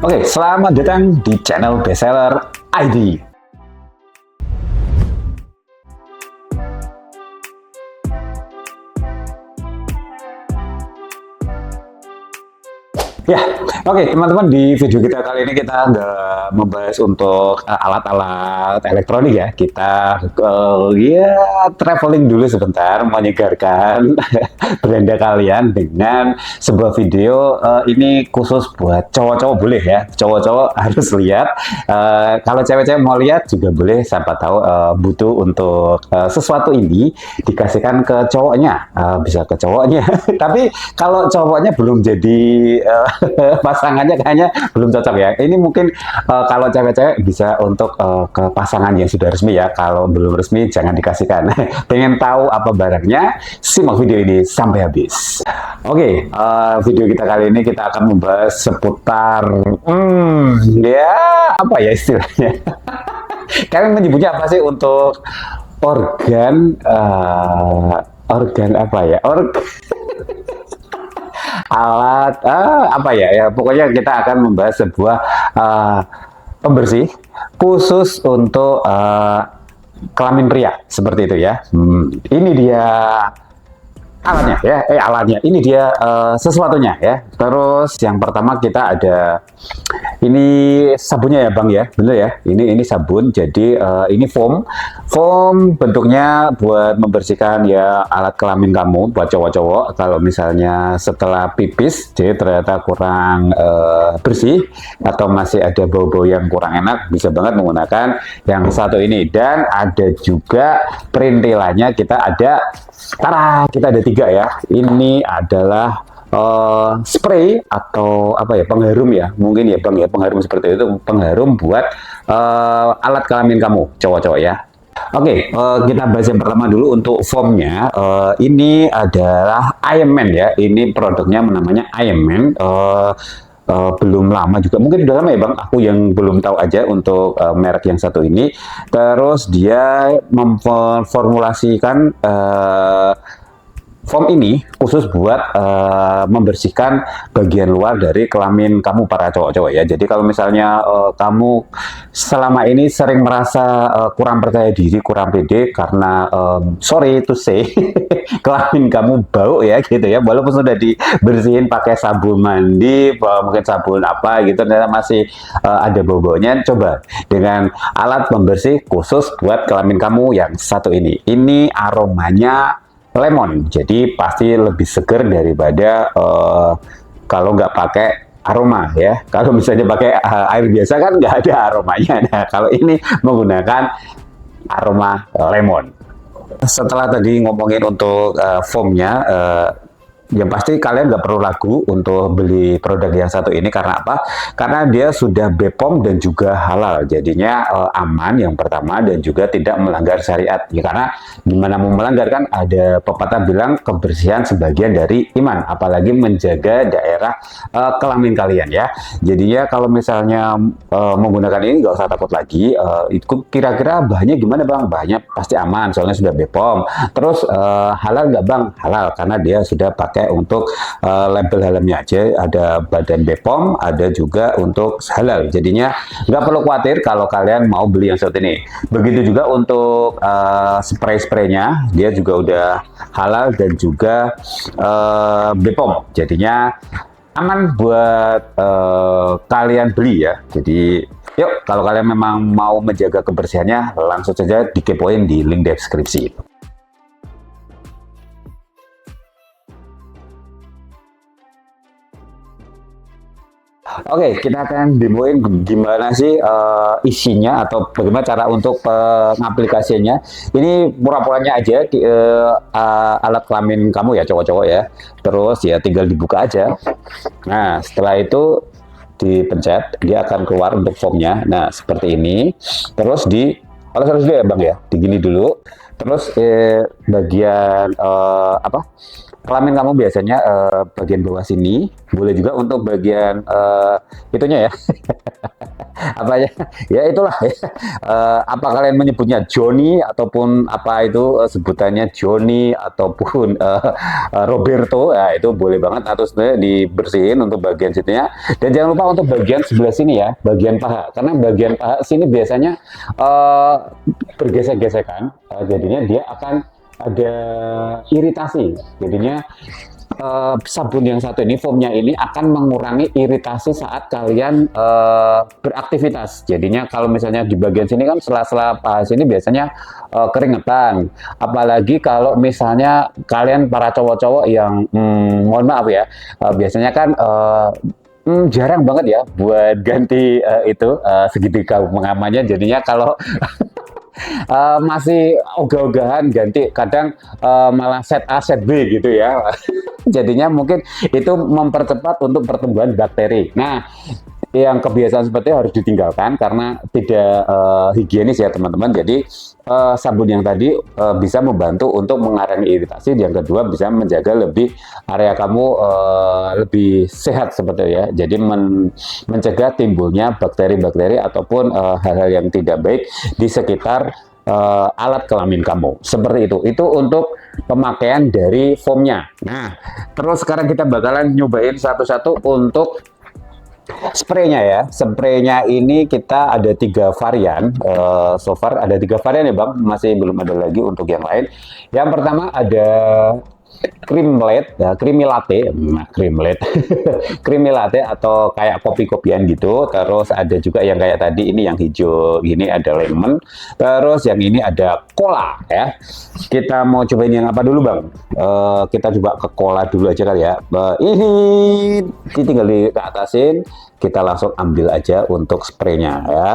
Oke, selamat datang di channel Bestseller ID. Ya, oke teman-teman, di video kita kali ini kita nggak membahas untuk alat-alat elektronik ya. Kita ya traveling dulu sebentar, menyegarkan beranda kalian dengan sebuah video ini khusus buat cowok-cowok boleh ya. Cowok-cowok harus lihat. Kalau cewek-cewek mau lihat juga boleh, siapa tahu butuh untuk sesuatu ini dikasihkan ke cowoknya, bisa ke cowoknya. Tapi kalau cowoknya belum jadi pasangannya kayaknya belum cocok ya. Ini mungkin kalau cewek-cewek bisa untuk ke pasangan yang sudah resmi ya. Kalau belum resmi jangan dikasihkan. Pengen tahu apa barangnya? Simak video ini sampai habis. Oke, video kita kali ini kita akan membahas seputar ya apa ya istilahnya? Kalian menyebutnya apa sih untuk organ organ apa ya? Alat apa ya, pokoknya kita akan membahas sebuah pembersih khusus untuk kelamin pria seperti itu ya. Ini dia alatnya ya, alatnya ini dia sesuatunya ya. Terus yang pertama kita ada ini sabunnya ya Bang ya, bener ya, ini sabun. Jadi ini foam bentuknya buat membersihkan ya alat kelamin kamu buat cowok-cowok. Kalau misalnya setelah pipis jadi ternyata kurang bersih atau masih ada bau-bau yang kurang enak, bisa banget menggunakan yang satu ini. Dan ada juga perintilannya, kita ada tiga ya. Ini adalah spray atau apa ya, pengharum ya mungkin ya Bang ya, pengharum seperti itu, pengharum buat alat kelamin kamu cowok-cowok ya. Oke, kita bahas yang pertama dulu untuk foamnya. Ini adalah Iron Man ya, ini produknya namanya Iron Man. Belum lama juga, mungkin udah lama ya Bang, aku yang belum tahu aja untuk merek yang satu ini. Terus dia memformulasikan foam ini khusus buat membersihkan bagian luar dari kelamin kamu para cowok-cowok ya. Jadi kalau misalnya kamu selama ini sering merasa kurang percaya diri, kurang pede karena sorry to say kelamin kamu bau ya gitu ya, walaupun sudah dibersihin pakai sabun mandi, mungkin sabun apa gitu, ternyata masih ada bau-baunya. Coba dengan alat pembersih khusus buat kelamin kamu yang satu ini. Ini aromanya lemon, jadi pasti lebih seger daripada kalau nggak pakai aroma ya. Kalau misalnya pakai air biasa kan nggak ada aromanya. Nah, kalau ini menggunakan aroma lemon. Setelah tadi ngomongin untuk foamnya, yang pasti kalian nggak perlu ragu untuk beli produk yang satu ini. Karena apa? Karena dia sudah BPOM dan juga halal, jadinya aman yang pertama, dan juga tidak melanggar syariat ya. Karena gimana mau melanggar, kan ada pepatah bilang kebersihan sebagian dari iman, apalagi menjaga daerah kelamin kalian ya. Jadinya kalau misalnya menggunakan ini nggak usah takut lagi. Itu kira-kira bahannya gimana Bang? Bahannya pasti aman, soalnya sudah BPOM. Terus halal nggak Bang? Halal, karena dia sudah pakai untuk label helmnya aja ada badan BPOM, ada juga untuk halal. Jadinya nggak perlu khawatir kalau kalian mau beli yang satu ini. Begitu juga untuk spray-spraynya, dia juga udah halal dan juga BPOM. Jadinya aman buat kalian beli ya. Jadi yuk, kalau kalian memang mau menjaga kebersihannya, langsung saja dikepoin di link deskripsi. Oke, kita akan demoin gimana sih isinya atau bagaimana cara untuk pengaplikasiannya. Ini pura-puranya aja alat kelamin kamu ya cowok-cowok ya. Terus ya tinggal dibuka aja. Nah, setelah itu dipencet, dia akan keluar untuk foamnya. Nah, seperti ini. Terus oles-oles dulu ya Bang ya, digini dulu. Terus bagian apa? Kelamin kamu biasanya bagian bawah sini, boleh juga untuk bagian itunya ya. apa ya, ya itulah ya. Apa kalian menyebutnya Johnny ataupun apa itu sebutannya Johnny ataupun Roberto, ya itu boleh banget atau sebenarnya dibersihin untuk bagian situnya. Dan jangan lupa untuk bagian sebelah sini ya, bagian paha, karena bagian paha sini biasanya bergesek-gesekan, jadinya dia akan ada iritasi, jadinya sabun yang satu ini, foamnya ini akan mengurangi iritasi saat kalian beraktivitas. Jadinya kalau misalnya di bagian sini kan sela-sela paha sini biasanya keringetan. Apalagi kalau misalnya kalian para cowok-cowok yang mohon maaf ya, biasanya kan jarang banget ya buat ganti itu segitiga pengamannya. Jadinya kalau masih ogah-ogahan ganti, kadang malah set A set B gitu ya. Jadinya mungkin itu mempercepat untuk pertumbuhan bakteri. Nah, yang kebiasaan seperti itu harus ditinggalkan karena tidak higienis ya teman-teman. Jadi sabun yang tadi bisa membantu untuk mengurangi iritasi. Yang kedua bisa menjaga lebih area kamu lebih sehat seperti itu ya. Jadi mencegah timbulnya bakteri-bakteri ataupun hal-hal yang tidak baik di sekitar alat kelamin kamu. Seperti itu. Itu untuk pemakaian dari foamnya. Nah, terus sekarang kita bakalan nyobain satu-satu untuk spraynya ya. Spraynya ini kita ada 3 varian. So far ada 3 varian ya Bang. Masih belum ada lagi untuk yang lain. Yang pertama ada cream latte, ya, creamy latte, cream latte, creamy latte atau kayak kopi-kopian gitu. Terus ada juga yang kayak tadi ini yang hijau, ini ada lemon. Terus yang ini ada cola ya. Kita mau cobain yang apa dulu Bang? Kita coba ke cola dulu aja kali ya. Ini tinggal diatasin, kita langsung ambil aja untuk spraynya ya.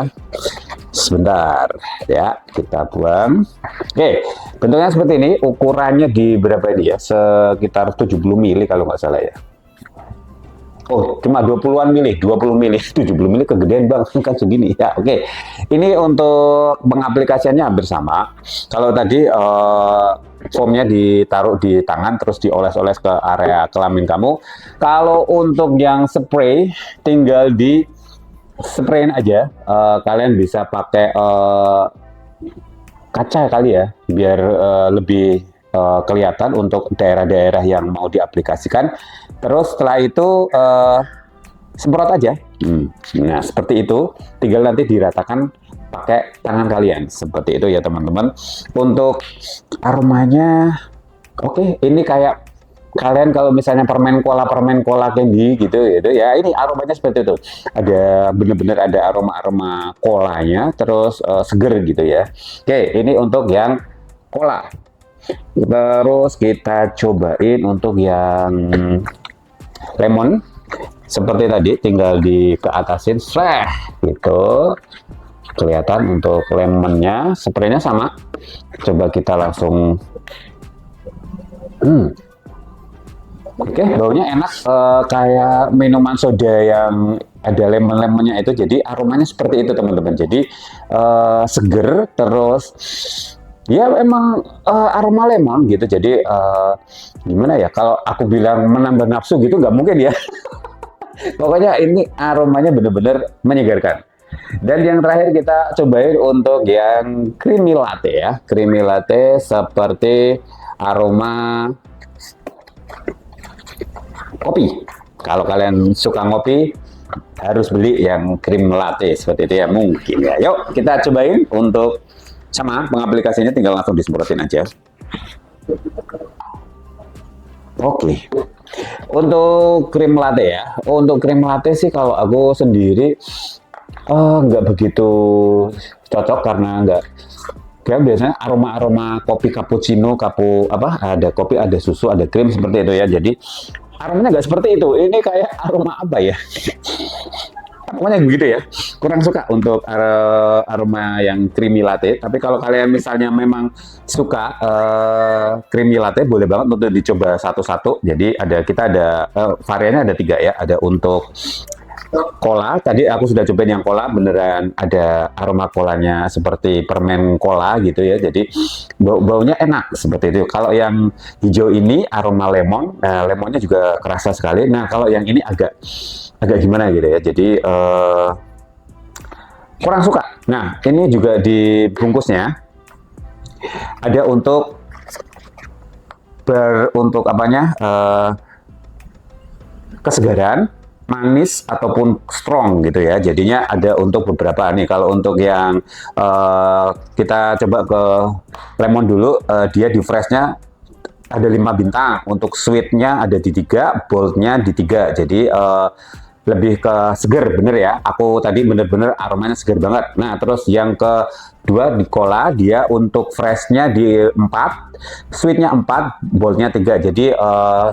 Sebentar ya, kita buang. Oke, bentuknya seperti ini. Ukurannya di berapa ini ya? Sekitar 70 mili kalau nggak salah ya. Oh, cuma 20-an mili, 20 mili, 70 mili kegedean Bang, kan segini ya. Oke, ini untuk pengaplikasiannya hampir sama. Kalau tadi foamnya ditaruh di tangan terus dioles-oles ke area kelamin kamu. Kalau untuk yang spray tinggal di sprayin aja. Kalian bisa pakai kaca kali ya, biar lebih kelihatan untuk daerah-daerah yang mau diaplikasikan. Terus setelah itu semprot aja. Nah seperti itu, tinggal nanti diratakan pakai tangan kalian. Seperti itu ya teman-teman. Untuk aromanya, oke, ini kayak kalian kalau misalnya permen cola candy gitu ya, ini aromanya seperti itu. Ada bener-bener ada aroma colanya, terus seger gitu ya. Oke, ini untuk yang cola. Terus kita cobain untuk yang lemon. Seperti tadi, tinggal di keatasin gitu. Kelihatan untuk lemonnya, spraynya sama. Coba kita langsung Oke, baunya enak, kayak minuman soda yang ada lemon-lemonnya itu. Jadi aromanya seperti itu teman-teman. Jadi seger, terus ya emang aroma lemon gitu. Jadi gimana ya? Kalau aku bilang menambah nafsu gitu nggak mungkin ya. Pokoknya ini aromanya benar-benar menyegarkan. Dan yang terakhir kita cobain untuk yang creamy latte ya. Creamy latte seperti aroma kopi. Kalau kalian suka ngopi, harus beli yang cream latte seperti itu ya mungkin ya. Yuk kita cobain untuk sama pengaplikasinya, tinggal langsung disemprotin aja. Oke. Untuk cream latte ya. Untuk cream latte sih kalau aku sendiri nggak begitu cocok karena nggak. Kayak biasanya aroma-aroma kopi cappuccino, ada kopi, ada susu, ada krim seperti itu ya. Jadi aromanya nggak seperti itu. Ini kayak aroma apa ya? Pokoknya begitu ya. Kurang suka untuk aroma yang creamy latte. Tapi kalau kalian misalnya memang suka creamy latte, boleh banget untuk dicoba satu-satu. Jadi kita ada variannya ada 3 ya. Ada untuk cola, tadi aku sudah cobain yang cola, beneran ada aroma colanya seperti permen cola gitu ya. Jadi baunya enak seperti itu. Kalau yang hijau ini aroma lemon, lemonnya juga kerasa sekali. Nah kalau yang ini agak gimana gitu ya. Jadi kurang suka. Nah, ini juga di bungkusnya ada untuk apanya, kesegaran, manis ataupun strong gitu ya. Jadinya ada untuk beberapa nih. Kalau untuk yang kita coba ke lemon dulu, dia di freshnya ada 5 bintang, untuk sweetnya ada di 3, boldnya di 3. Jadi lebih ke seger, bener ya. Aku tadi bener-bener aromanya seger banget. Nah, terus yang kedua di cola, dia untuk freshnya di 4, sweetnya 4, boldnya 3. Jadi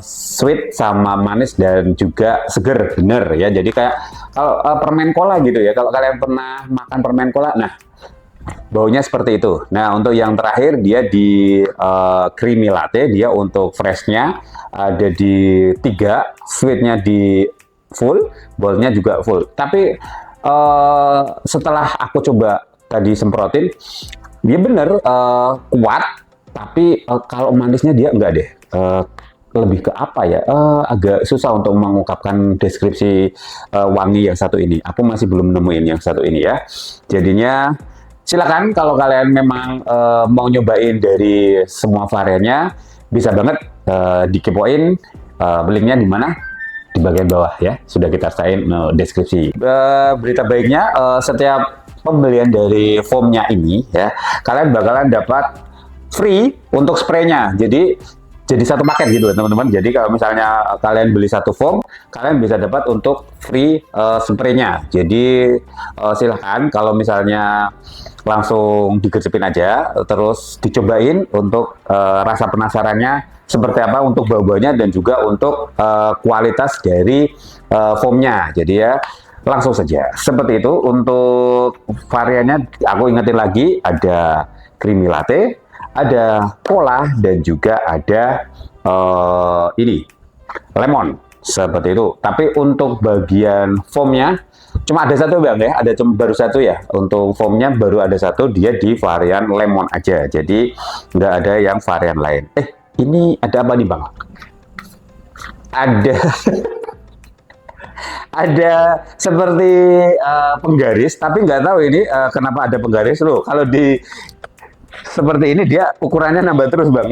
sweet sama manis dan juga seger, bener ya. Jadi kayak kalau permen cola gitu ya. Kalau kalian pernah makan permen cola, nah baunya seperti itu. Nah, untuk yang terakhir dia di creamy latte, dia untuk freshnya ada di 3, sweetnya di full, boldnya juga full. Tapi setelah aku coba tadi semprotin, dia bener kuat, tapi kalau manisnya dia enggak deh. Lebih ke apa ya? Agak susah untuk mengungkapkan deskripsi wangi yang satu ini. Aku masih belum nemuin yang satu ini ya. Jadinya silakan kalau kalian memang mau nyobain dari semua variannya, bisa banget dikepoin. Linknya di mana? Di bagian bawah ya, sudah kita sertain deskripsi. Berita baiknya, setiap pembelian dari foamnya ini ya, kalian bakalan dapat free untuk spraynya. Jadi satu paket gitu teman-teman. Jadi kalau misalnya kalian beli satu foam, kalian bisa dapat untuk free spraynya. Jadi silahkan kalau misalnya langsung digercepin aja, terus dicobain untuk rasa penasarannya seperti apa, untuk bau-baunya dan juga untuk kualitas dari foamnya. Jadi ya langsung saja seperti itu. Untuk variannya aku ingetin lagi, ada creamy latte, ada cola, dan juga ada ini lemon seperti itu. Tapi untuk bagian foamnya cuma ada satu bang ya, baru satu ya. Untuk foamnya baru ada satu, dia di varian lemon aja. Jadi nggak ada yang varian lain. Ini ada apa nih bang? Ada ada seperti penggaris, tapi nggak tahu ini kenapa ada penggaris loh. Kalau di seperti ini dia ukurannya nambah terus bang.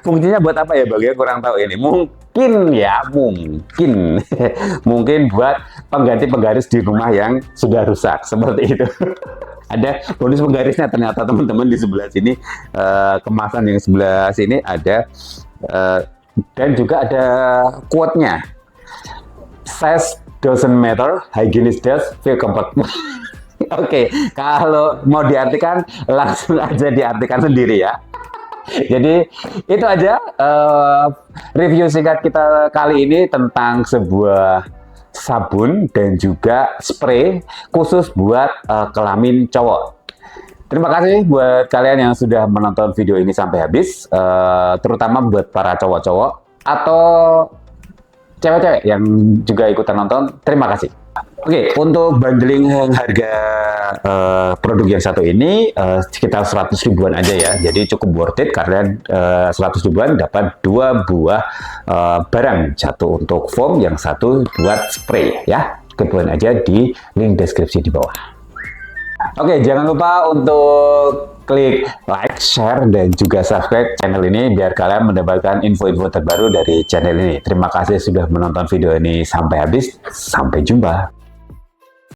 Fungsinya buat apa ya bang ya, kurang tahu ini. Mungkin ya, mungkin mungkin buat pengganti penggaris di rumah yang sudah rusak seperti itu. Ada bonus penggarisnya ternyata teman-teman di sebelah sini, kemasan yang sebelah sini ada, dan juga ada quote-nya, size doesn't matter, hygienist does, feel comfort. Oke, kalau mau diartikan langsung aja diartikan sendiri ya. Jadi itu aja review singkat kita kali ini tentang sebuah sabun dan juga spray khusus buat kelamin cowok. Terima kasih buat kalian yang sudah menonton video ini sampai habis, terutama buat para cowok-cowok atau cewek-cewek yang juga ikutan nonton. Terima kasih. Oke, untuk bundling harga produk yang satu ini sekitar 100 ribuan aja ya. Jadi cukup worth it karena 100 ribuan dapat 2 buah barang. Satu untuk foam, yang satu buat spray ya. Kepoin aja di link deskripsi di bawah. Oke, jangan lupa untuk klik like, share, dan juga subscribe channel ini biar kalian mendapatkan info-info terbaru dari channel ini. Terima kasih sudah menonton video ini sampai habis. Sampai jumpa.